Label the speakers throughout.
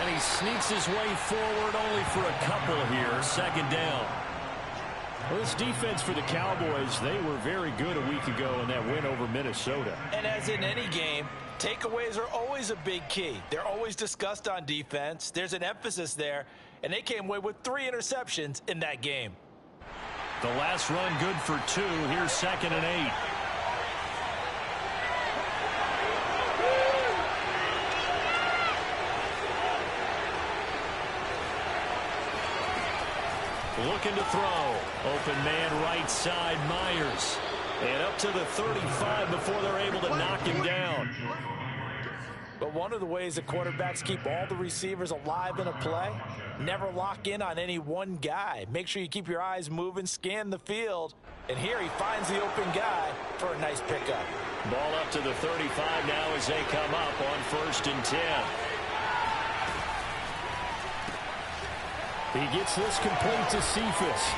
Speaker 1: And he sneaks his way forward only for a couple here. Second down.
Speaker 2: Well, this defense for the Cowboys, they were very good a week ago in that win over Minnesota.
Speaker 3: And as in any game, takeaways are always a big key. They're always discussed on defense. There's an emphasis there, and they came away with 3 interceptions in that game.
Speaker 1: The last run good for 2. Here's 2nd and 8. Looking to throw. Open man right side, Myers. And up to the 35 before they're able to knock him down.
Speaker 3: But one of the ways the quarterbacks keep all the receivers alive in a play, never lock in on any one guy. Make sure you keep your eyes moving, scan the field. And here he finds the open guy for a nice pickup.
Speaker 1: Ball up to the 35 now as they come up on 1st and 10.
Speaker 2: He gets this complete to Cephas.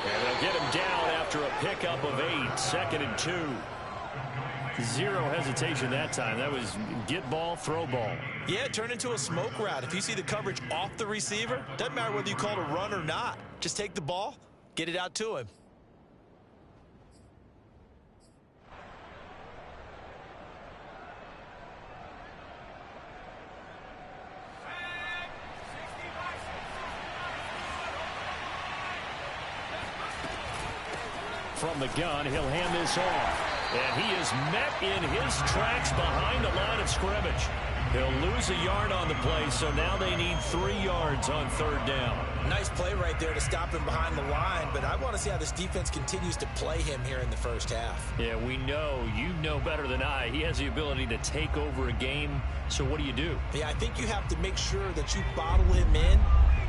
Speaker 1: And they'll get him down after a pickup of 8. 2nd and 2. Zero hesitation that time. That was get ball, throw ball.
Speaker 3: Yeah, turn into a smoke route. If you see the coverage off the receiver, doesn't matter whether you call it a run or not. Just take the ball, get it out to him.
Speaker 1: From the gun, he'll hand this off. And he is met in his tracks behind the line of scrimmage. He'll lose a yard on the play, so now they need 3 yards on 3rd down.
Speaker 3: Nice play right there to stop him behind the line, but I want to see how this defense continues to play him here in the first half.
Speaker 1: Yeah, we know. You know better than I. He has the ability to take over a game, so what do you do?
Speaker 3: Yeah, I think you have to make sure that you bottle him in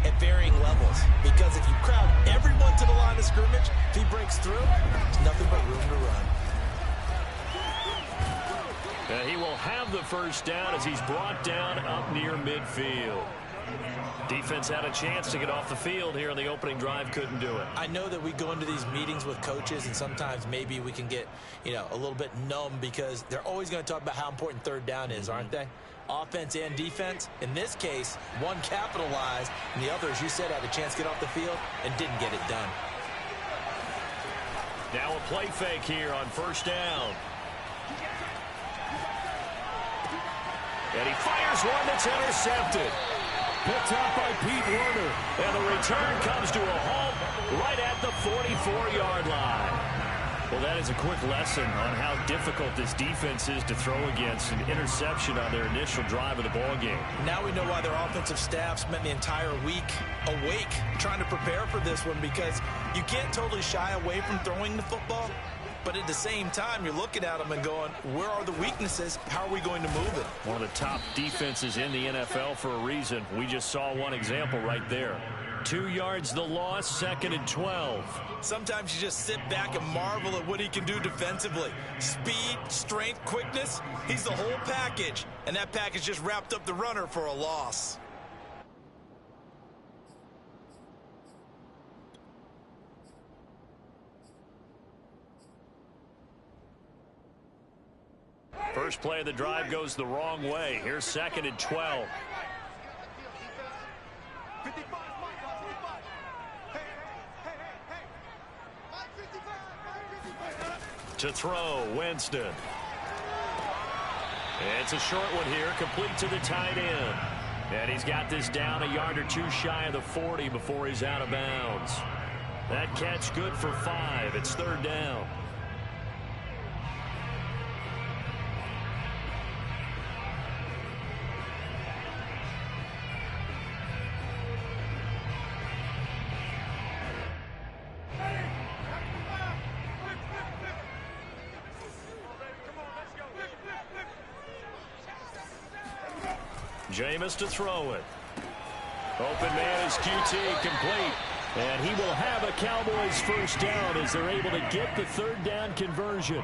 Speaker 3: at varying levels, because if you crowd everyone to the line of scrimmage, if he breaks through, there's nothing but room to run.
Speaker 1: He will have the 1st down as he's brought down up near midfield. Defense had a chance to get off the field here in the opening drive, couldn't do it.
Speaker 3: I know that we go into these meetings with coaches, and sometimes maybe we can get, a little bit numb because they're always going to talk about how important 3rd down is, aren't they? Offense and defense. In this case, one capitalized, and the other, as you said, had a chance to get off the field and didn't get it done.
Speaker 1: Now a play fake here on 1st down. And he fires one that's intercepted.
Speaker 2: Picked up by Pete Werner.
Speaker 1: And the return comes to a halt right at the 44-yard line. Well, that is a quick lesson on how difficult this defense is to throw against. An interception on their initial drive of the ballgame.
Speaker 3: Now we know why their offensive staff spent the entire week awake trying to prepare for this one, because you can't totally shy away from throwing the football. But at the same time, you're looking at them and going, where are the weaknesses? How are we going to move it?
Speaker 1: One of the top defenses in the NFL for a reason. We just saw one example right there. 2 yards the loss, 2nd and 12.
Speaker 3: Sometimes you just sit back and marvel at what he can do defensively. Speed, strength, quickness, he's the whole package. And that package just wrapped up the runner for a loss.
Speaker 1: First play of the drive goes the wrong way. Here's 2nd and 12. To throw, Winston. It's a short one here, complete to the tight end. And he's got this down a yard or 2 shy of the 40 before he's out of bounds. That catch good for 5. It's 3rd down. Jameis to throw it. Open man is QT, complete. And he will have a Cowboys 1st down as they're able to get the 3rd down conversion.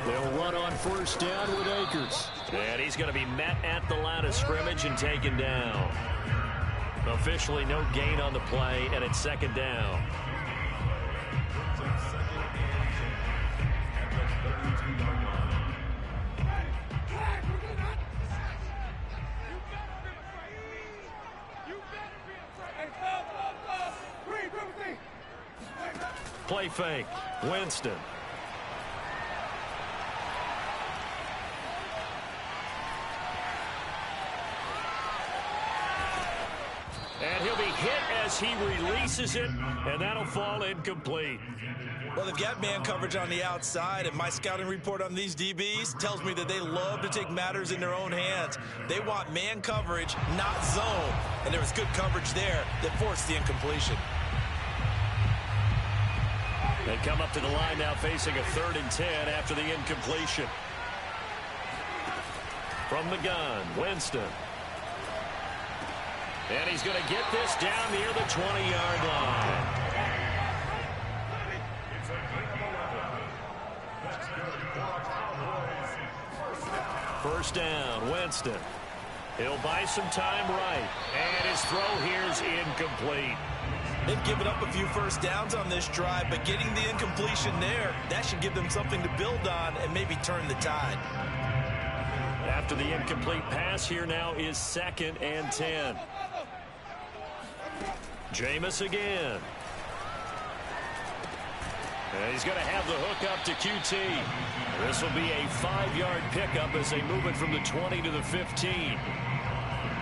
Speaker 1: They'll run on 1st down with Akers. And he's going to be met at the line of scrimmage and taken down. Officially no gain on the play, and it's 2nd down. play fake. Winston. And he'll be hit as he releases it, and that'll fall incomplete.
Speaker 3: Well, they've got man coverage on the outside, and my scouting report on these DBs tells me that they love to take matters in their own hands. They want man coverage, not zone. And there was good coverage there that forced the incompletion.
Speaker 1: They come up to the line now facing a 3rd and 10 after the incompletion. From the gun, Winston. And he's going to get this down near the 20-yard line. First down, Winston. He'll buy some time right. And his throw here's incomplete.
Speaker 3: They've given up a few first downs on this drive, but getting the incompletion there, that should give them something to build on and maybe turn the tide.
Speaker 1: After the incomplete pass, here now is 2nd and 10. Jameis again. And he's going to have the hook up to QT. This will be a 5-yard pickup as they move it from the 20 to the 15.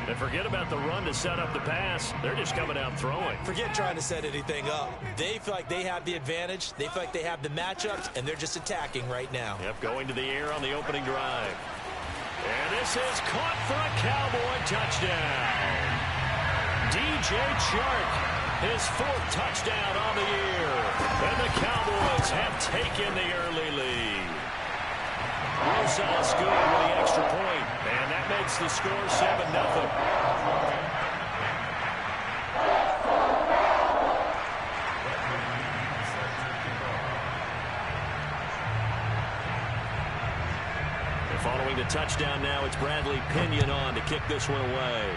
Speaker 1: And forget about the run to set up the pass. They're just coming out throwing.
Speaker 3: Forget trying to set anything up. They feel like they have the advantage. They feel like they have the matchups, and they're just attacking right now.
Speaker 1: Yep, going to the air on the opening drive. And this is caught for a Cowboy touchdown. DJ Chark, his 4th touchdown on the year. And the Cowboys have taken the early lead. Rosas good with the extra point, and that makes the score 7-0. Following the touchdown now, it's Bradley Pinion on to kick this one away.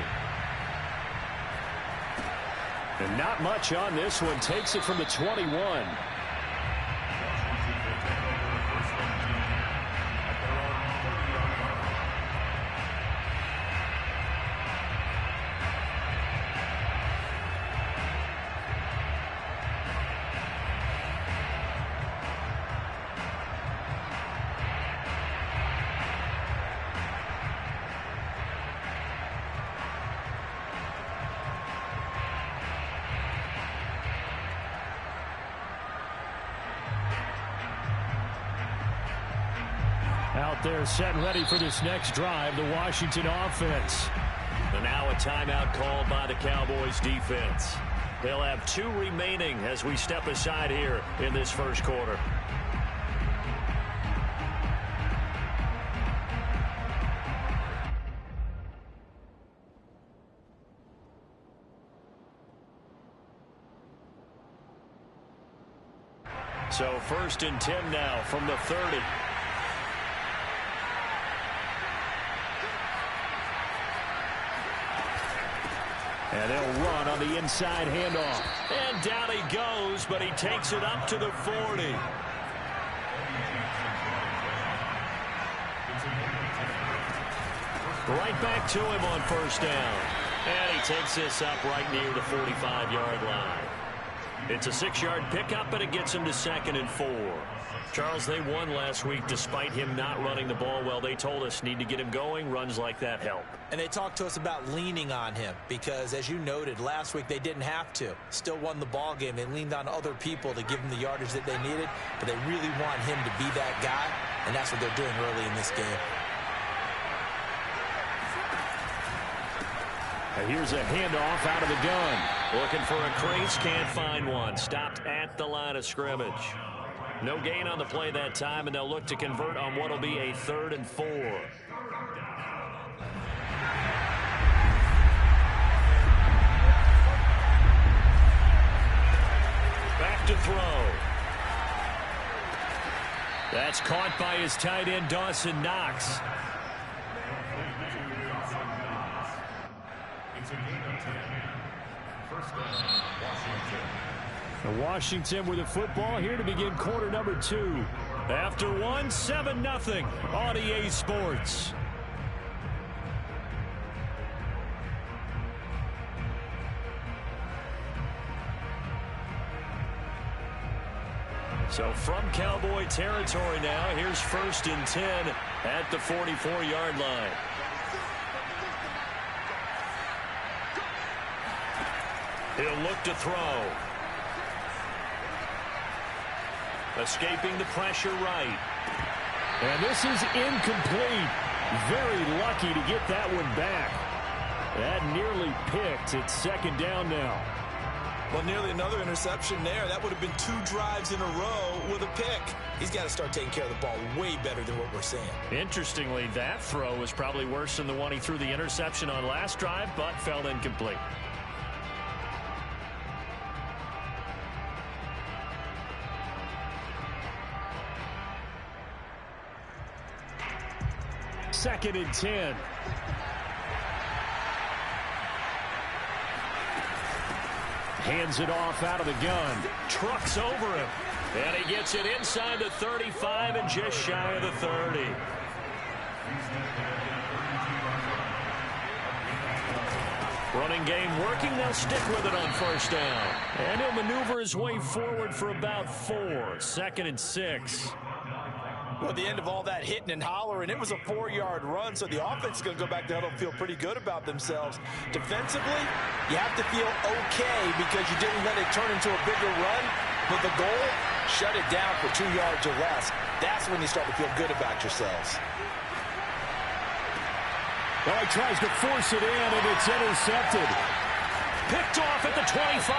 Speaker 2: And not much on this one. Takes it from the 21. Out there set and ready for this next drive, the Washington offense.
Speaker 1: And now a timeout called by the Cowboys defense. They'll have 2 remaining as we step aside here in this first quarter. So 1st and 10 now from the 30.
Speaker 2: And they'll run on the inside handoff.
Speaker 1: And down he goes, but he takes it up to the 40. Right back to him on first down. And he takes this up right near the 45-yard line. It's a 6-yard pickup, but it gets him to 2nd and 4. Charles, they won last week despite him not running the ball well. They told us need to get him going. Runs like that help.
Speaker 3: And they talked to us about leaning on him because, as you noted, last week they didn't have to. Still won the ball game. They leaned on other people to give them the yardage that they needed, but they really want him to be that guy, and that's what they're doing early in this game.
Speaker 2: And here's a handoff out of the gun.
Speaker 1: Looking for a crease, can't find one. Stopped at the line of scrimmage. No gain on the play that time, and they'll look to convert on what will be a 3rd and 4. Back to throw.
Speaker 2: That's caught by his tight end, Dawson Knox. Washington with the football here to begin quarter number 2.
Speaker 1: After 1, 7-0 on EA Sports. So from Cowboy territory now, here's 1st and 10 at the 44-yard line. He'll look to throw. Escaping the pressure right.
Speaker 2: And this is incomplete. Very lucky to get that one back. That nearly picked. It's 2nd down now.
Speaker 3: Well, nearly another interception there. That would have been 2 drives in a row with a pick. He's got to start taking care of the ball way better than what we're seeing.
Speaker 1: Interestingly, that throw was probably worse than the one he threw the interception on last drive, but fell incomplete.
Speaker 2: Second and 10. Hands it off out of the gun.
Speaker 1: Trucks over him. And he gets it inside the 35 and just shy of the 30. Running game working. They'll stick with it on 1st down. And he'll maneuver his way forward for about 4. 2nd and 6.
Speaker 3: Well, at the end of all that hitting and hollering, it was a 4-yard run, so the offense is going to go back there and feel pretty good about themselves. Defensively, you have to feel okay because you didn't let it turn into a bigger run, but the goal, shut it down for 2 yards or less. That's when you start to feel good about yourselves.
Speaker 2: Well, he tries to force it in, and it's intercepted.
Speaker 1: Picked off at the 25,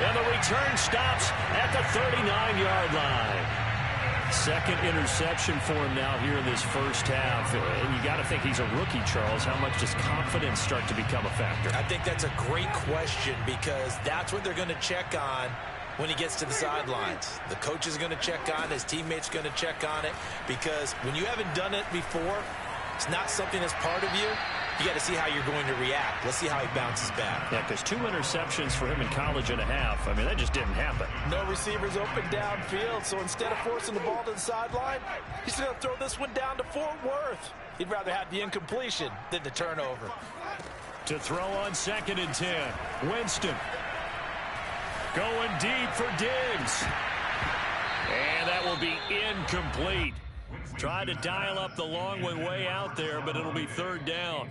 Speaker 1: and the return stops at the 39-yard line. 2nd interception for him now here in this 1st half. And you got to think he's a rookie, Charles. How much does confidence start to become a factor?
Speaker 3: I think that's a great question because that's what they're going to check on when he gets to the sidelines. The coach is going to check on it. His teammates are going to check on it because when you haven't done it before, it's not something that's part of you. You got to see how you're going to react. Let's see how he bounces back.
Speaker 1: Yeah, because 2 interceptions for him in college and a half. I mean, that just didn't happen.
Speaker 3: No receivers open downfield, so instead of forcing the ball to the sideline, he's going to throw this one down to Fort Worth. He'd rather have the incompletion than the turnover.
Speaker 1: To throw on 2nd and 10. Winston. Going deep for Diggs. And that will be incomplete. Tried to dial up the long one way out there, but it'll be 3rd down.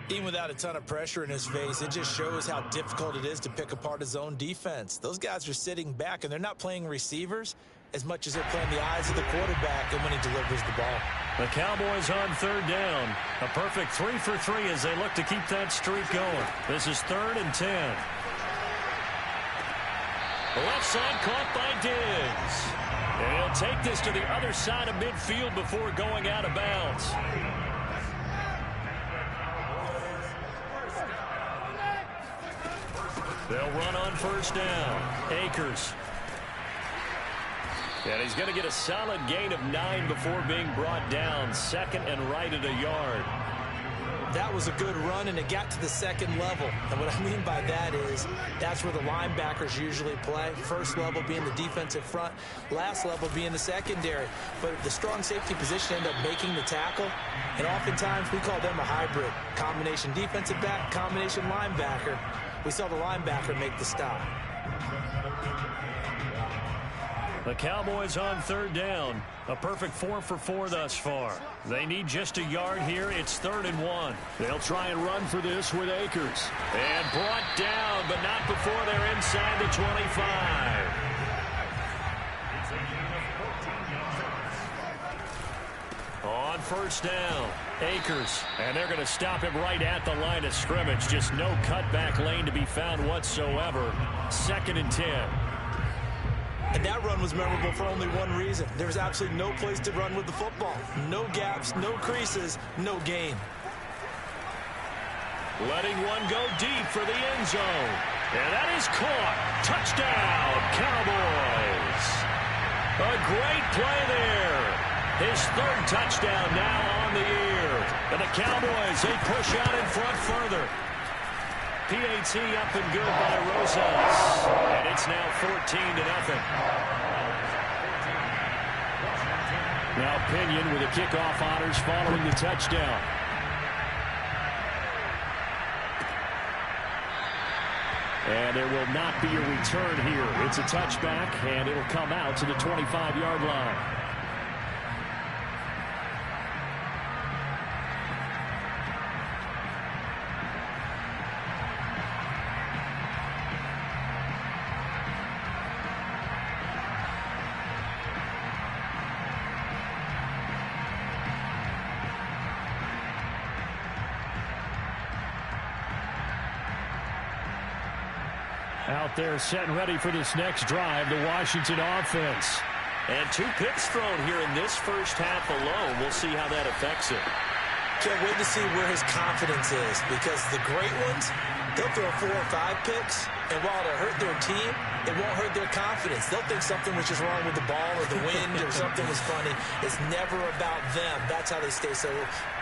Speaker 3: Even without a ton of pressure in his face, it just shows how difficult it is to pick apart his own defense. Those guys are sitting back, and they're not playing receivers as much as they're playing the eyes of the quarterback and when he delivers the ball.
Speaker 1: The Cowboys on 3rd down. A perfect 3 for 3 as they look to keep that streak going. This is 3rd and 10. Left side caught by Diggs. And he'll take this to the other side of midfield before going out of bounds. They'll run on 1st down. Akers. And he's going to get a solid gain of 9 before being brought down. 2nd and right at a yard.
Speaker 3: That was a good run, and it got to the 2nd level. And what I mean by that is that's where the linebackers usually play. 1st level being the defensive front, last level being the secondary. But the strong safety position ended up making the tackle, and oftentimes we call them a hybrid. Combination defensive back, combination linebacker. We saw the linebacker make the stop.
Speaker 1: The Cowboys on 3rd down. A perfect 4 for 4 thus far. They need just a yard here. It's 3rd and 1.
Speaker 2: They'll try and run for this with Akers.
Speaker 1: And brought down, but not before they're inside the 25. On 1st down, Akers. And they're going to stop him right at the line of scrimmage. Just no cutback lane to be found whatsoever. 2nd and 10.
Speaker 3: And that run was memorable for only one reason. There was absolutely no place to run with the football. No gaps, no creases, no gain.
Speaker 1: Letting one go deep for the end zone. And that is caught. Touchdown, Cowboys. A great play there. His 3rd touchdown now on the year. And the Cowboys, they push out in front further. PAT up and good by Rosas. And it's now 14-0.
Speaker 2: Now Pinion with the kickoff honors following the touchdown. And there will not be a return here. It's a touchback, and it'll come out to the 25-yard line. Out there set and ready for this next drive, the Washington offense.
Speaker 1: And 2 picks thrown here in this first half alone. We'll see how that affects it.
Speaker 3: Can't wait to see where his confidence is, because the great ones, they'll throw 4 or 5 picks, and while it'll hurt their team, it won't hurt their confidence. They'll think something was just wrong with the ball or the wind or something was funny. It's never about them. That's how they stay so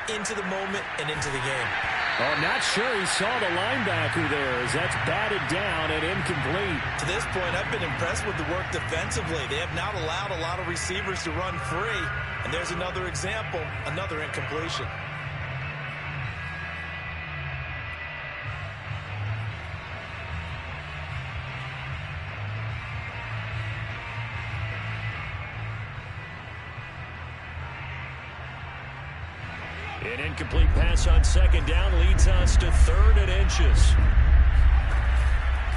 Speaker 3: into the moment and into the game.
Speaker 2: Oh, not sure he saw the linebacker there, as that's batted down and incomplete.
Speaker 3: To this point, I've been impressed with the work defensively. They have not allowed a lot of receivers to run free. And there's another example, another incompletion.
Speaker 1: An incomplete pass on second down leads us to 3rd and inches.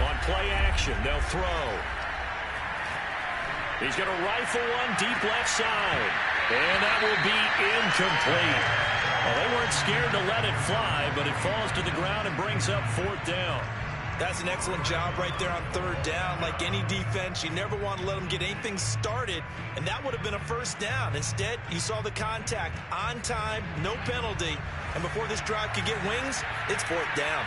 Speaker 1: On play action, they'll throw. He's going to rifle one deep left side. And that will be incomplete. Well, they weren't scared to let it fly, but it falls to the ground and brings up 4th down.
Speaker 3: That's an excellent job right there on 3rd down. Like any defense, you never want to let them get anything started, and that would have been a 1st down. Instead, you saw the contact on time, no penalty, and before this drive could get wings, it's 4th down.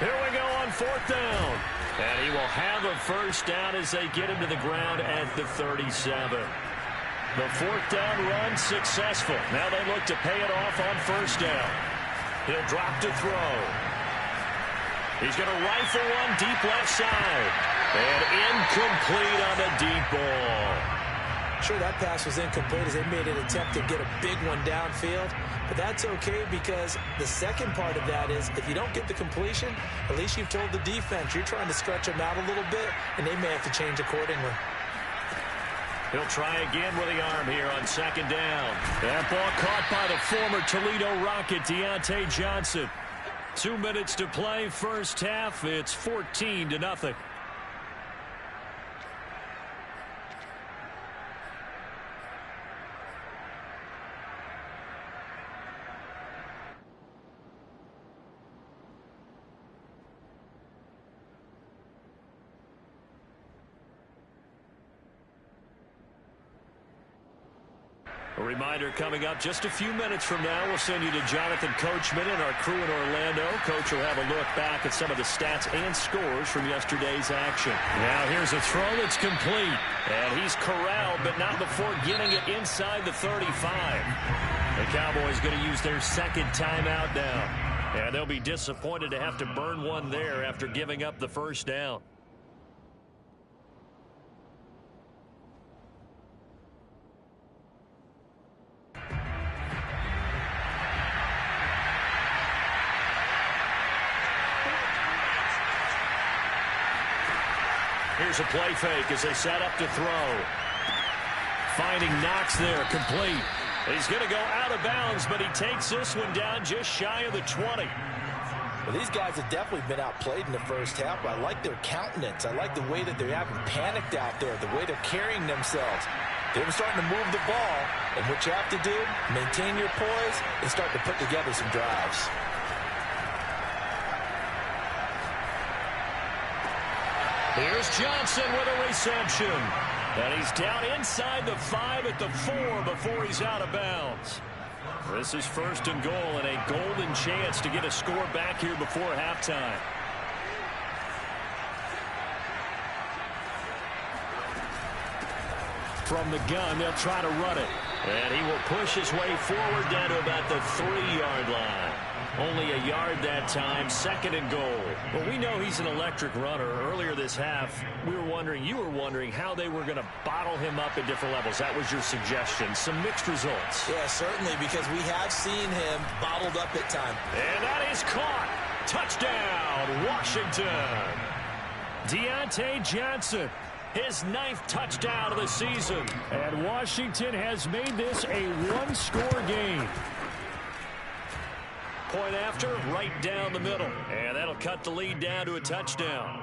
Speaker 1: Here we go on 4th down. And he will have a 1st down as they get him to the ground at the 37. The 4th down run successful. Now they look to pay it off on 1st down. He'll drop to throw. He's going to rifle one deep left side. And incomplete on the deep ball.
Speaker 3: Sure, that pass was incomplete as they made an attempt to get a big one downfield. But that's okay, because the second part of that is if you don't get the completion, at least you've told the defense you're trying to stretch them out a little bit, and they may have to change accordingly.
Speaker 1: He'll try again with the arm here on 2nd down. That ball caught by the former Toledo Rocket, Deontay Johnson. 2 minutes to play, first half. It's 14-0. A reminder coming up just a few minutes from now, we'll send you to Jonathan Coachman and our crew in Orlando. Coach will have a look back at some of the stats and scores from yesterday's action. Now here's a throw that's complete. And he's corralled, but not before getting it inside the 35. The Cowboys going to use their 2nd timeout now. And they'll be disappointed to have to burn one there after giving up the 1st down. Here's a play fake as they set up to throw. Finding Knox there, complete. He's going to go out of bounds, but he takes this one down just shy of the 20.
Speaker 3: Well, these guys have definitely been outplayed in the first half. I like their countenance. I like the way that they haven't panicked out there, the way they're carrying themselves. They're starting to move the ball, and what you have to do, maintain your poise and start to put together some drives.
Speaker 1: Here's Johnson with a reception. And he's down inside the 5 at the 4 before he's out of bounds. This is 1st and goal and a golden chance to get a score back here before halftime. From the gun, they'll try to run it. And he will push his way forward down to about the 3-yard line. Only a yard that time, 2nd and goal. Well, we know he's an electric runner. Earlier this half, you were wondering how they were going to bottle him up at different levels. That was your suggestion. Some mixed results.
Speaker 3: Yeah, certainly, because we have seen him bottled up at times.
Speaker 1: And that is caught. Touchdown, Washington.
Speaker 2: Deontay Johnson,
Speaker 1: His 9th touchdown of the season.
Speaker 2: and Washington has made this a one-score game.
Speaker 1: Point after, right down the middle. And that'll cut the lead down to a touchdown.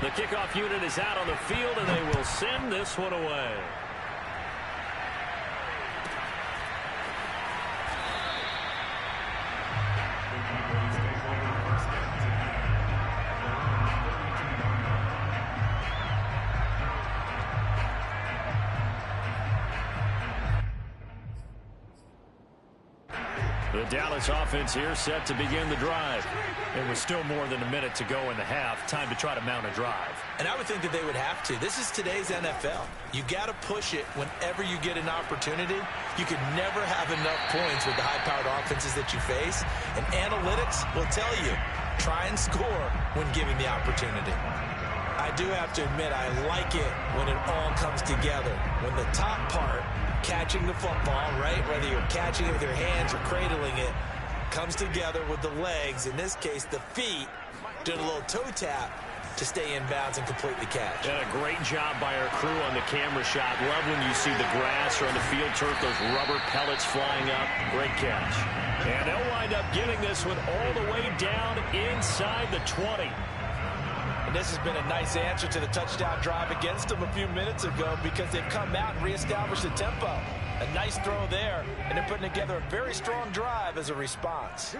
Speaker 1: The kickoff unit is out on the field, and they will send this one away. The Dallas offense here set to begin the drive. It was still more than a minute to go in the half. Time to try to mount a drive.
Speaker 3: And I would think that they would have to. This is today's NFL. You got to push it whenever you get an opportunity. You could never have enough points with the high-powered offenses that you face. And analytics will tell you, try and score when given the opportunity. I do have to admit, I like it when it all comes together. When the top part, catching the football, right, whether you're catching it with your hands or cradling it, comes together with the legs, in this case the feet, doing a little toe tap to stay in bounds and complete the catch.
Speaker 1: And a great job by our crew on the camera shot. Love when you see the grass or on the field turf, those rubber pellets flying up. Great catch. And they'll wind up getting this one all the way down inside the 20.
Speaker 3: And this has been a nice answer to the touchdown drive against them a few minutes ago, because they've come out and reestablished the tempo. A nice throw there, and they're putting together a very strong drive as a response.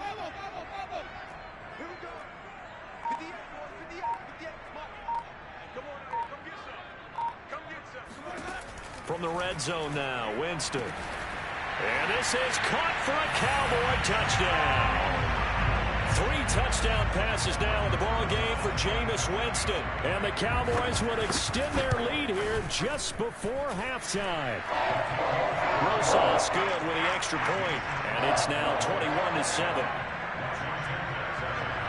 Speaker 1: From the red zone now, Winston. And this is caught for a Cowboy touchdown. 3 touchdown passes now in the ball game for Jameis Winston.
Speaker 2: And the Cowboys would extend their lead here just before halftime.
Speaker 1: Rosas good with the extra point, and it's now 21-7.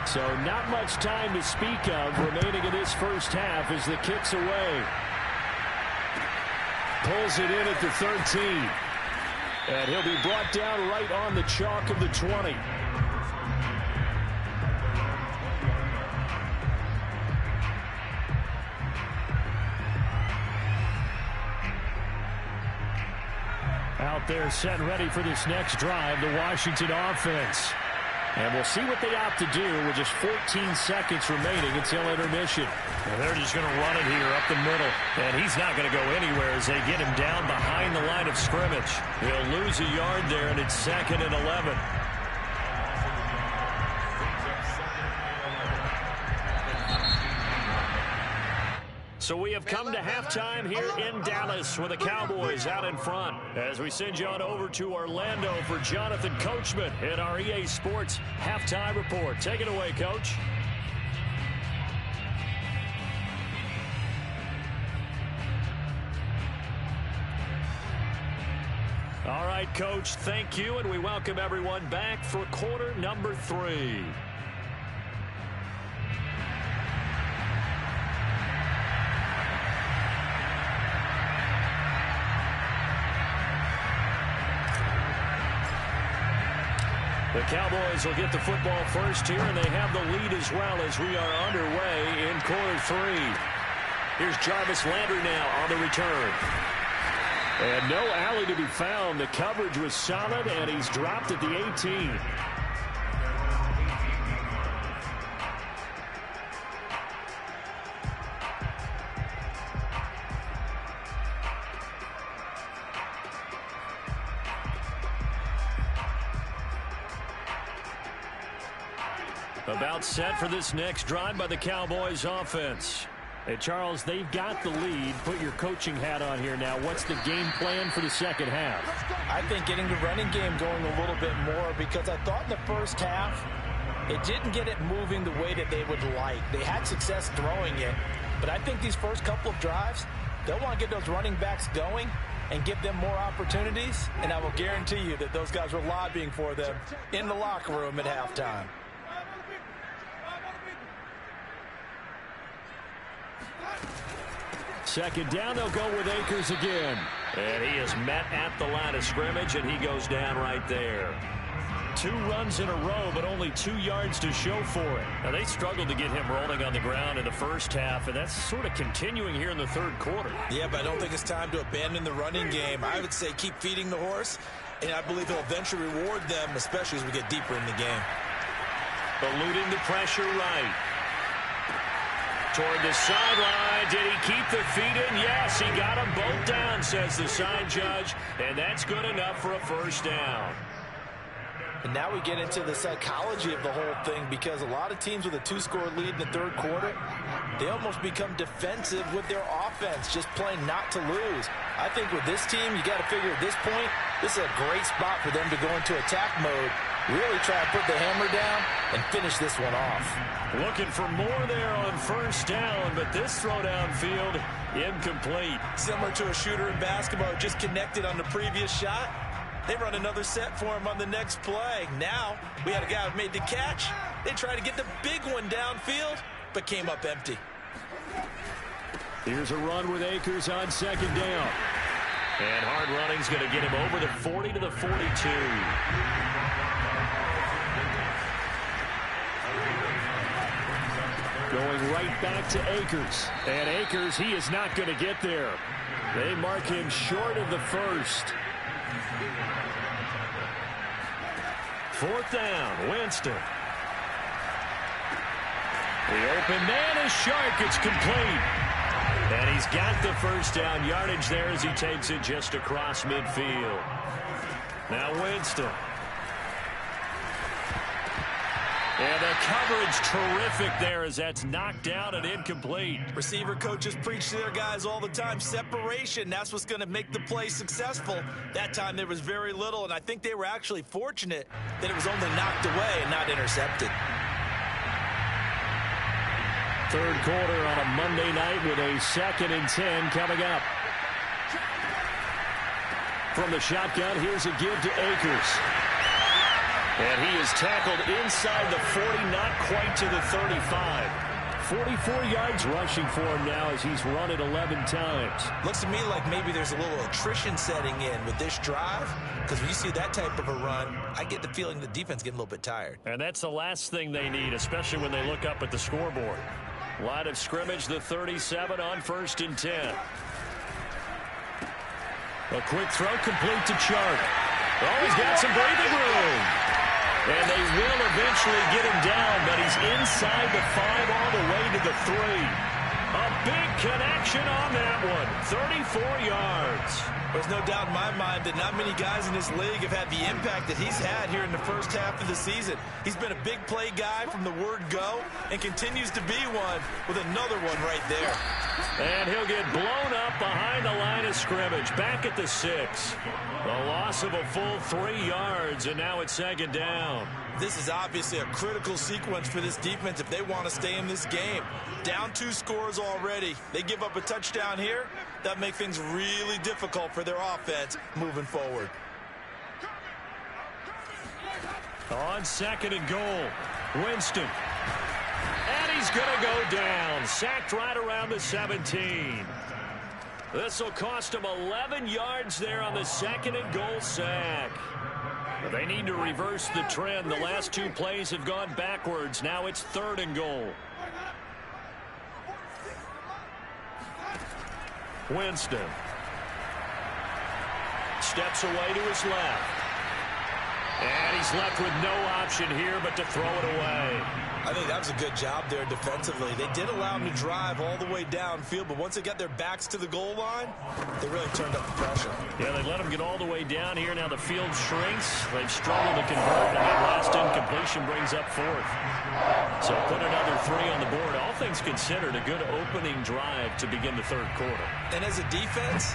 Speaker 2: So not much time to speak of remaining in this first half as the kick's away. Pulls it in at the 13. And he'll be brought down right on the chalk of the 20. Out there set and ready for this next drive, the Washington offense. And we'll see what they opt to do with just 14 seconds remaining until intermission.
Speaker 1: Well, they're just going to run it here up the middle. And he's not going to go anywhere as they get him down behind the line of scrimmage. He'll lose a yard there, and it's 2nd and 11. So we have come to halftime here in Dallas with the Cowboys out in front. As we send you on over to Orlando for Jonathan Coachman in our EA Sports Halftime Report. Take it away, Coach. All right, Coach, thank you, and we welcome everyone back for quarter number 3. The Cowboys will get the football first here, and they have the lead as well as we are underway in quarter 3. Here's Jarvis Landry now on the return.
Speaker 2: And no alley to be found. The coverage was solid, and he's dropped at the 18.
Speaker 1: About set for this next drive by the Cowboys offense.
Speaker 2: Hey, Charles, they've got the lead. Put your coaching hat on here now. What's the game plan for the second half?
Speaker 3: I think getting the running game going a little bit more, because I thought in the first half it didn't get it moving the way that they would like. They had success throwing it, but I think these first couple of drives, they'll want to get those running backs going and give them more opportunities, and I will guarantee you that those guys were lobbying for them in the locker room at halftime.
Speaker 2: Second down, they'll go with Akers again.
Speaker 1: And he is met at the line of scrimmage, and he goes down right there.
Speaker 2: 2 runs in a row, but only 2 yards to show for it.
Speaker 1: Now, they struggled to get him rolling on the ground in the first half, and that's sort of continuing here in the third quarter.
Speaker 3: Yeah, but I don't think it's time to abandon the running game. I would say keep feeding the horse, and I believe he'll eventually reward them, especially as we get deeper in the game.
Speaker 1: Eluding the pressure right. Toward the sideline. Did he keep the feet in? Yes, he got them both down, says the side judge, and that's good enough for a first down.
Speaker 3: And now we get into the psychology of the whole thing, because a lot of teams with a 2-score lead in the third quarter, they almost become defensive with their offense, just playing not to lose. I think with this team, you got to figure at this point, this is a great spot for them to go into attack mode, really try to put the hammer down and finish this one off.
Speaker 1: Looking for more there on first down, but this throw downfield incomplete.
Speaker 3: Similar to a shooter in basketball, just connected on the previous shot. They run another set for him on the next play. Now, we had a guy who made the catch. They tried to get the big one downfield, but came up empty.
Speaker 2: Here's a run with Akers on second down.
Speaker 1: And hard running's going to get him over the 40 to the 42.
Speaker 2: Going right back to Akers. And Akers, he is not going to get there. They mark him short of the first.
Speaker 1: 4th down, Winston. The open man is Shark. It's complete. And he's got the first down yardage there as he takes it just across midfield. Now Winston. And the coverage terrific there as that's knocked down and incomplete.
Speaker 3: Receiver coaches preach to their guys all the time. Separation, that's what's going to make the play successful. That time there was very little, and I think they were actually fortunate that it was only knocked away and not intercepted.
Speaker 2: Third quarter on a Monday night with a 2nd and 10 coming up. From the shotgun, here's a give to Akers.
Speaker 1: And he is tackled inside the 40, not quite to the 35.
Speaker 2: 44 yards rushing for him now as he's run it 11 times.
Speaker 3: Looks to me like maybe there's a little attrition setting in with this drive, because when you see that type of a run, I get the feeling the defense getting a little bit tired.
Speaker 1: And that's the last thing they need, especially when they look up at the scoreboard. Line of scrimmage, the 37 on 1st and 10.
Speaker 2: A quick throw complete to Chark. Oh, he's got some breathing room.
Speaker 1: And they will eventually get him down, but he's inside the 5 all the way to the 3. A big connection on that one. 34 yards.
Speaker 3: There's no doubt in my mind that not many guys in this league have had the impact that he's had here in the first half of the season. He's been a big play guy from the word go and continues to be one with another one right there.
Speaker 1: And he'll get blown up behind the line of scrimmage, back at the 6. The loss of a full 3 yards, and now it's 2nd down.
Speaker 3: This is obviously a critical sequence for this defense if they want to stay in this game. Down 2 scores already. They give up a touchdown here. That makes things really difficult for their offense moving forward.
Speaker 1: On 2nd and goal, Winston. And he's going to go down. Sacked right around the 17. This will cost him 11 yards there on the 2nd and goal sack. They need to reverse the trend. The last 2 plays have gone backwards. Now it's 3rd and goal. Winston steps away to his left. And he's left with no option here but to throw it away.
Speaker 3: I think that was a good job there defensively. They did allow him to drive all the way downfield, but once they got their backs to the goal line, they really turned up the pressure.
Speaker 1: Yeah, they let him get all the way down here. Now the field shrinks. They've struggled to convert, and that last incompletion brings up 4th. So put another 3 on the board. All things considered, a good opening drive to begin the 3rd quarter.
Speaker 3: And as a defense,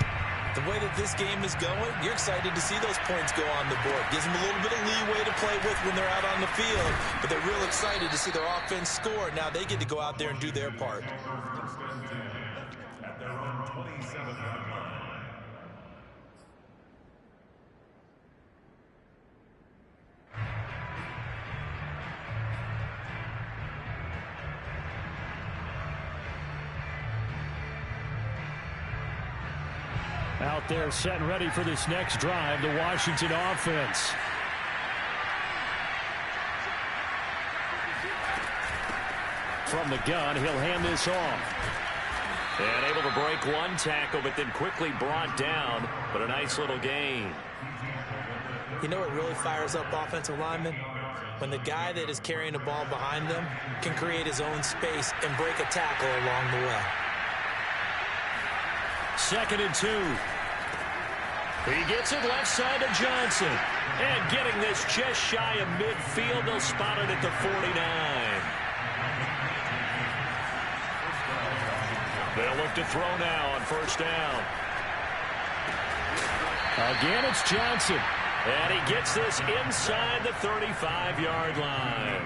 Speaker 3: the way that this game is going, you're excited to see those points go on the board. Gives them a little bit of leeway to play with when they're out on the field, but they're real excited to see their offense score. Now they get to go out there and do their part.
Speaker 2: Out there set and ready for this next drive, the Washington offense. From the gun, he'll hand this off.
Speaker 1: And able to break one tackle, but then quickly brought down. But a nice little gain.
Speaker 3: You know what really fires up offensive linemen? When the guy that is carrying the ball behind them can create his own space and break a tackle along the way.
Speaker 2: 2nd and 2.
Speaker 1: He gets it left side to Johnson. And getting this just shy of midfield. They'll spot it at the 49. They'll look to throw now on 1st down.
Speaker 2: Again, it's Johnson.
Speaker 1: And he gets this inside the 35-yard line.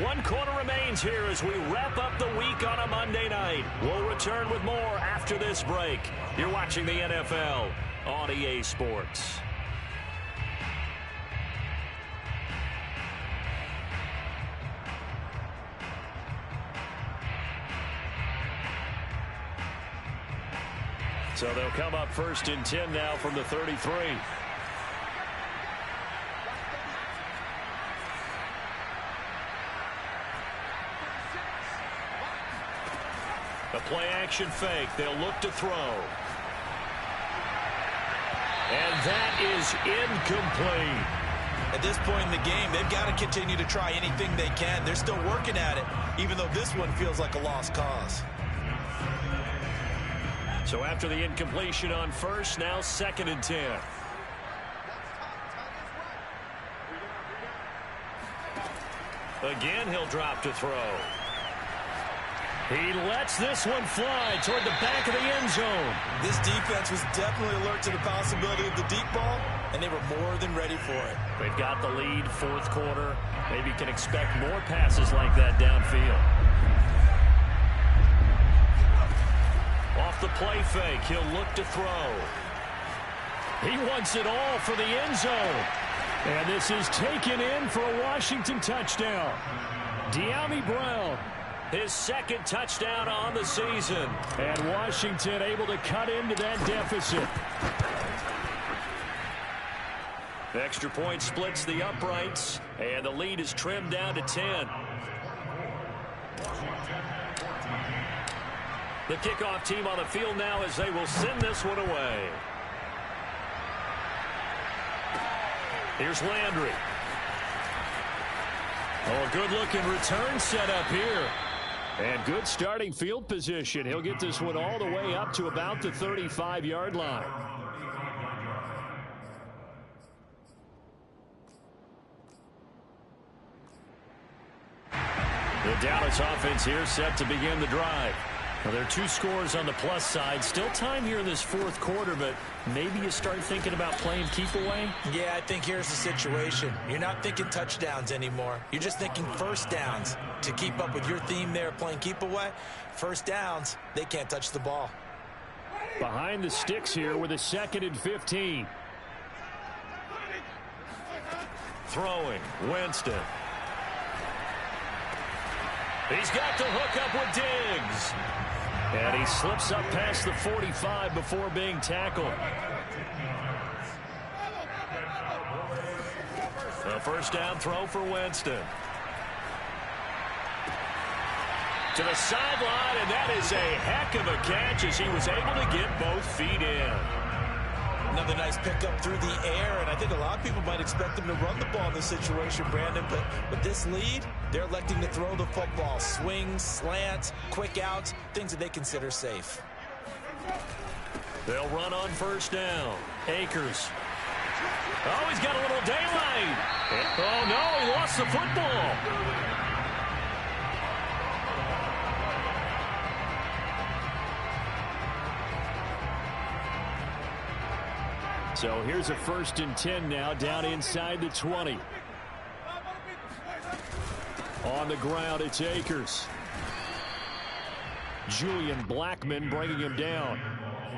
Speaker 1: One quarter remains here as we wrap up the week on a Monday night. We'll return with more after this break. You're watching the NFL on EA Sports. So they'll come up 1st and 10 now from the 33. A play-action fake. They'll look to throw. And that is incomplete.
Speaker 3: At this point in the game, they've got to continue to try anything they can. They're still working at it, even though this one feels like a lost cause.
Speaker 1: So after the incompletion on 1st, now 2nd and 10. Again, he'll drop to throw.
Speaker 2: He lets this one fly toward the back of the end zone.
Speaker 3: This defense was definitely alert to the possibility of the deep ball, and they were more than ready for it.
Speaker 1: They've got the lead, 4th quarter. Maybe can expect more passes like that downfield. Off the play fake, he'll look to throw.
Speaker 2: He wants it all for the end zone. And this is taken in for a Washington touchdown. Dyami Brown.
Speaker 1: His 2nd touchdown on the season.
Speaker 2: And Washington able to cut into that deficit.
Speaker 1: The extra point splits the uprights, and the lead is trimmed down to 10. The kickoff team on the field now as they will send this one away. Here's Landry.
Speaker 2: Oh, a good-looking return set up here. And good starting field position. He'll get this one all the way up to about the 35-yard line.
Speaker 1: The Dallas offense here set to begin the drive.
Speaker 2: Well, there are 2 scores on the plus side. Still time here in this 4th quarter, but maybe you start thinking about playing keep away?
Speaker 3: Yeah, I think here's the situation. You're not thinking touchdowns anymore. You're just thinking 1st downs. To keep up with your theme there, playing keep away, 1st downs, they can't touch the ball.
Speaker 2: Behind the sticks here with a 2nd and 15.
Speaker 1: Throwing, Winston. He's got the hook up with Diggs.
Speaker 2: And he slips up past the 45 before being tackled.
Speaker 1: A 1st down throw for Winston. To the sideline, and that is a heck of a catch as he was able to get both feet in.
Speaker 3: Another nice pickup through the air, and I think a lot of people might expect them to run the ball in this situation, Brandon, but with this lead, they're electing to throw the football. Swings, slants, quick outs, things that they consider safe.
Speaker 1: They'll run on 1st down. Akers. Oh, he's got a little daylight. Oh, no, he lost the football.
Speaker 2: So here's a 1st and 10 now down inside the 20. On the ground, it's Akers. Julian Blackmon bringing him down.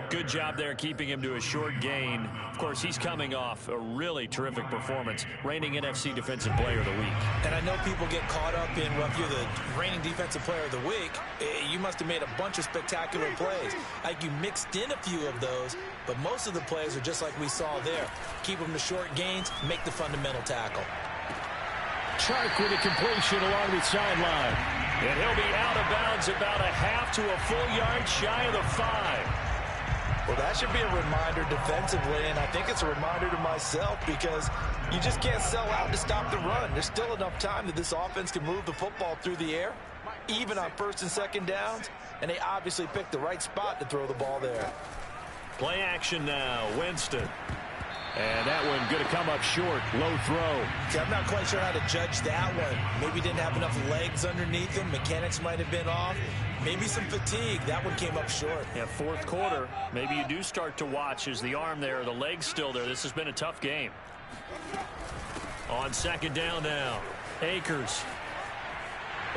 Speaker 1: Good job there keeping him to a short gain. Of course, he's coming off a really terrific performance, reigning NFC Defensive Player of the Week.
Speaker 3: And I know people get caught up in, well, if you're the reigning Defensive Player of the Week, you must have made a bunch of spectacular plays. Like you mixed in a few of those, but most of the plays are just like we saw there. Keep them to short gains, make the fundamental tackle.
Speaker 2: Chark with a completion along the sideline.
Speaker 1: And he'll be out of bounds about a half to a full yard shy of the 5.
Speaker 3: Well, that should be a reminder defensively, and I think it's a reminder to myself because you just can't sell out to stop the run. There's still enough time that this offense can move the football through the air, even on first and second downs, and they obviously picked the right spot to throw the ball there.
Speaker 1: Play action now, Winston.
Speaker 2: And that one going to come up short. Low throw.
Speaker 3: See, I'm not quite sure how to judge that one. Maybe didn't have enough legs underneath him. Mechanics might have been off. Maybe some fatigue. That one came up short.
Speaker 1: Yeah, fourth quarter. Maybe you do start to watch as the arm there, the leg's still there. This has been a tough game. On second down now, Akers.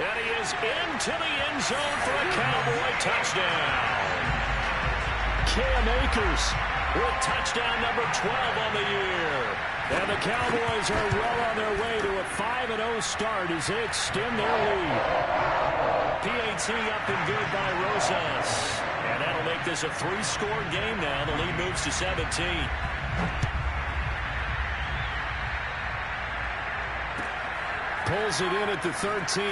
Speaker 1: And he is into the end zone for a Cowboy touchdown.
Speaker 2: Cam Akers
Speaker 1: with touchdown number 12 on the year.
Speaker 2: And the Cowboys are well on their way to a 5-0 start as they extend their lead.
Speaker 1: PAT up and good by Rosas. And that'll make this a 3-score game now. The lead moves to 17.
Speaker 2: Pulls it in at the 13.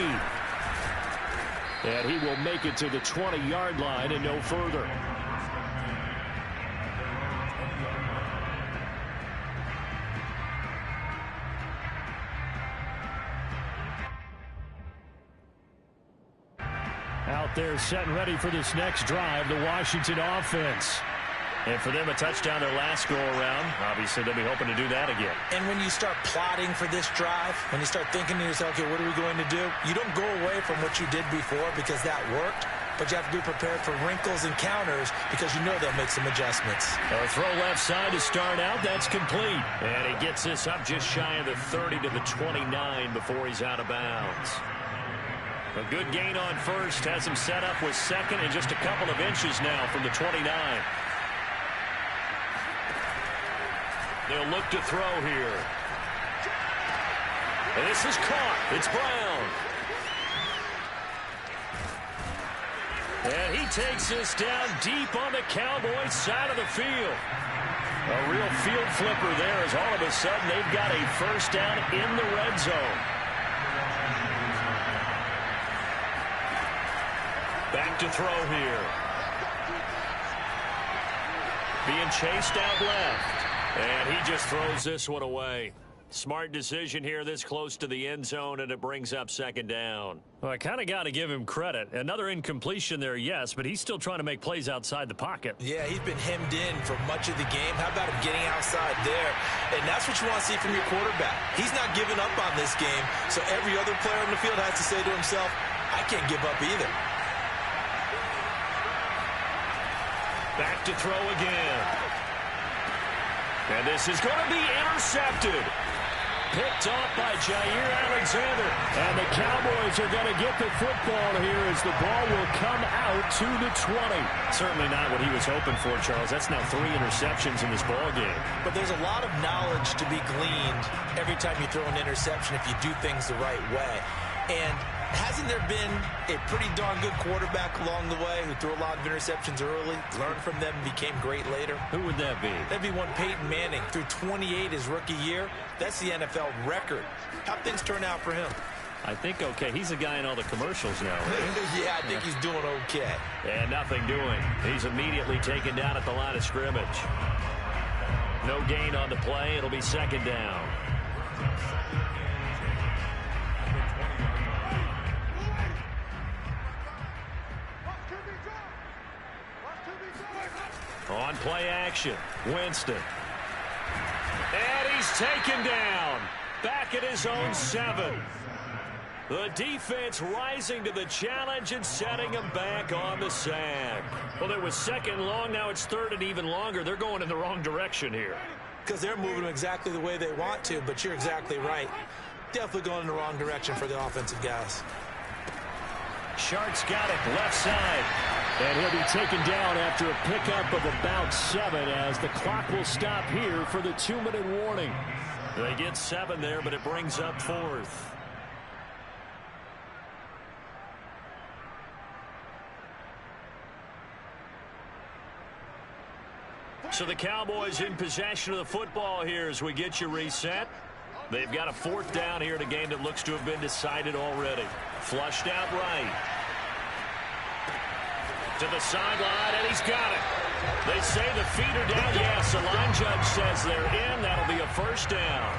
Speaker 2: And he will make it to the 20-yard line and no further. Out there set and ready for this next drive, the Washington offense.
Speaker 1: And for them, a touchdown their last go-around. Obviously, they'll be hoping to do that again.
Speaker 3: And when you start plotting for this drive, when you start thinking to yourself, okay, what are we going to do? You don't go away from what you did before because that worked, but you have to be prepared for wrinkles and counters because you know they'll make some adjustments.
Speaker 1: A throw left side to start out. That's complete. And he gets this up just shy of the 30 to the 29 before he's out of bounds. A good gain on first. Has him set up with second and just a couple of inches now from the 29. They'll look to throw here. And this is caught. It's Brown. And he takes this down deep on the Cowboys side of the field. A real field flipper there as all of a sudden they've got a first down in the red zone. Back to throw here. Being chased out left. And he just throws this one away. Smart decision here this close to the end zone, and it brings up second down. Well, I kind of got to give him credit. Another incompletion there, yes, but he's still trying to make plays outside the pocket.
Speaker 3: Yeah, he's been hemmed in for much of the game. How about him getting outside there? And that's what you want to see from your quarterback. He's not giving up on this game, so every other player on the field has to say to himself, I can't give up either.
Speaker 1: Back to throw again. And this is going to be intercepted. Picked off by Jair Alexander.
Speaker 2: And the Cowboys are going to get the football here as the ball will come out to the 20.
Speaker 1: Certainly not what he was hoping for, Charles. That's now 3 interceptions in this ball game.
Speaker 3: But there's a lot of knowledge to be gleaned every time you throw an interception if you do things the right way. And hasn't there been a pretty darn good quarterback along the way who threw a lot of interceptions early, learned from them, and became great later?
Speaker 1: Who would that be?
Speaker 3: That'd be one Peyton Manning. Threw 28 his rookie year. That's the NFL record. How'd things turn out for him?
Speaker 1: I think okay. He's a guy in all the commercials now, right?
Speaker 3: Yeah, I think he's doing okay.
Speaker 1: And nothing doing. He's immediately taken down at the line of scrimmage. No gain on the play. It'll be second down. On play action, Winston. And he's taken down. Back at his own 7. The defense rising to the challenge and setting him back on the sack. Well, it was second long. Now it's third and even longer. They're going in the wrong direction here.
Speaker 3: Because they're moving exactly the way they want to, but you're exactly right. Definitely going in the wrong direction for the offensive guys.
Speaker 1: Shark's got it left side.
Speaker 2: And he'll be taken down after a pickup of about 7 as the clock will stop here for the 2-minute warning.
Speaker 1: They get 7 there, but it brings up 4th. So the Cowboys in possession of the football here as we get you reset. They've got a 4th down here in a game that looks to have been decided already. Flushed out right. To the sideline, and he's got it. They say the feet are down. Yes, the line judge says they're in. That'll be a 1st down.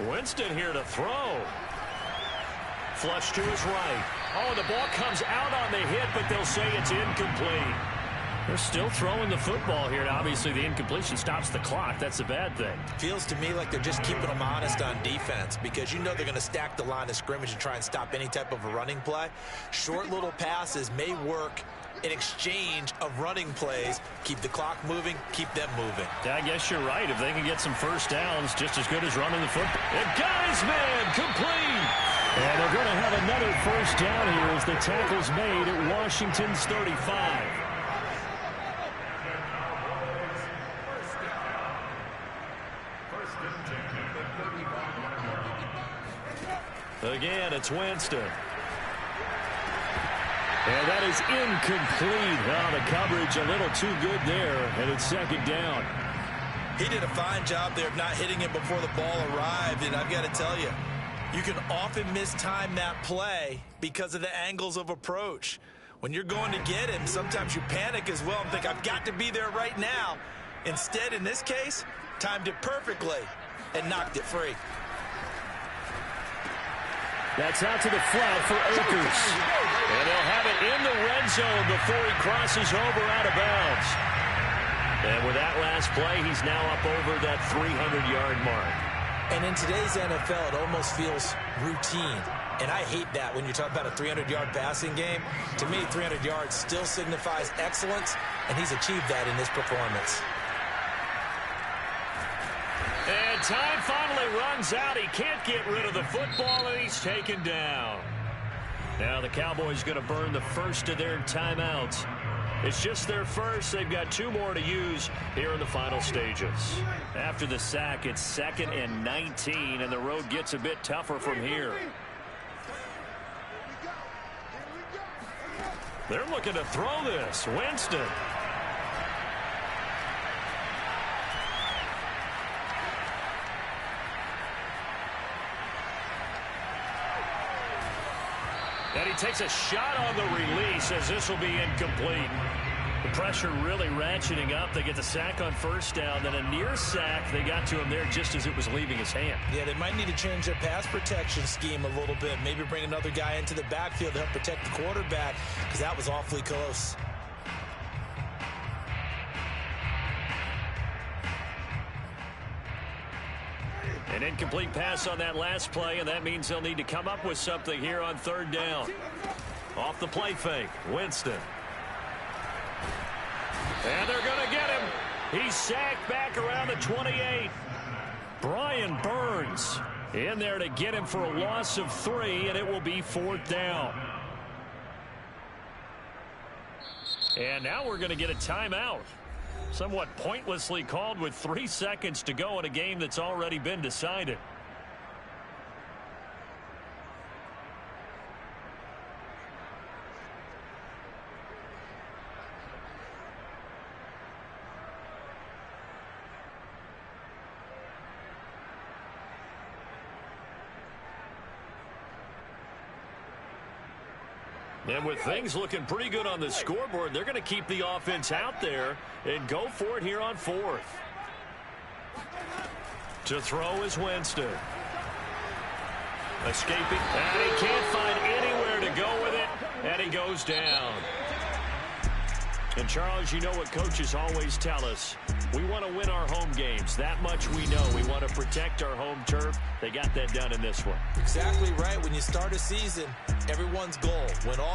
Speaker 1: Winston here to throw. Flush to his right. Oh, the ball comes out on the hit, but they'll say it's incomplete. They're still throwing the football here. Obviously, the incompletion stops the clock. That's the bad thing.
Speaker 3: Feels to me like they're just keeping them honest on defense because you know they're going to stack the line of scrimmage and try and stop any type of a running play. Short little passes may work in exchange of running plays. Keep the clock moving, keep them moving.
Speaker 2: I guess you're right. If they can get some 1st downs, just as good as running the football. And guys, man, complete. And they're going to have another 1st down here as the tackle's made at Washington's 35. Again, it's Winston. And that is incomplete. Well, the coverage a little too good there, and it's 2nd down.
Speaker 3: He did a fine job there of not hitting it before the ball arrived, and I've got to tell you, you can often mistime that play because of the angles of approach. When you're going to get him, sometimes you panic as well and think, I've got to be there right now. Instead, in this case, timed it perfectly and knocked it free.
Speaker 2: That's out to the flat for Akers. And they'll have it in the red zone before he crosses over out of bounds. And with that last play, he's now up over that 300-yard mark.
Speaker 3: And in today's NFL, it almost feels routine. And I hate that when you talk about a 300-yard passing game. To me, 300 yards still signifies excellence, and he's achieved that in this performance.
Speaker 1: And time finally runs out. He can't get rid of the football, and he's taken down. Now the Cowboys going to burn the first of their timeouts. It's just their first. They've got 2 more to use here in the final stages. After the sack, it's 2nd and 19, and the road gets a bit tougher from here. They're looking to throw this. Winston. And he takes a shot on the release as this will be incomplete. The pressure really ratcheting up. They get the sack on 1st down, then a near sack. They got to him there just as it was leaving his hand.
Speaker 3: Yeah, they might need to change their pass protection scheme a little bit. Maybe bring another guy into the backfield to help protect the quarterback because that was awfully close.
Speaker 1: An incomplete pass on that last play, and that means they'll need to come up with something here on 3rd down. Off the play fake, Winston. And they're going to get him. He's sacked back around the 28. Brian Burns in there to get him for a loss of 3, and it will be 4th down. And now we're going to get a timeout. Somewhat pointlessly called with 3 seconds to go in a game that's already been decided. And with things looking pretty good on the scoreboard, they're going to keep the offense out there and go for it here on 4th. To throw is Winston. Escaping, and he can't find anywhere to go with it, and he goes down. And, Charles, you know what coaches always tell us. We want to win our home games. That much we know. We want to protect our home turf. They got that done in this one.
Speaker 3: Exactly right. When you start a season, everyone's goal, win all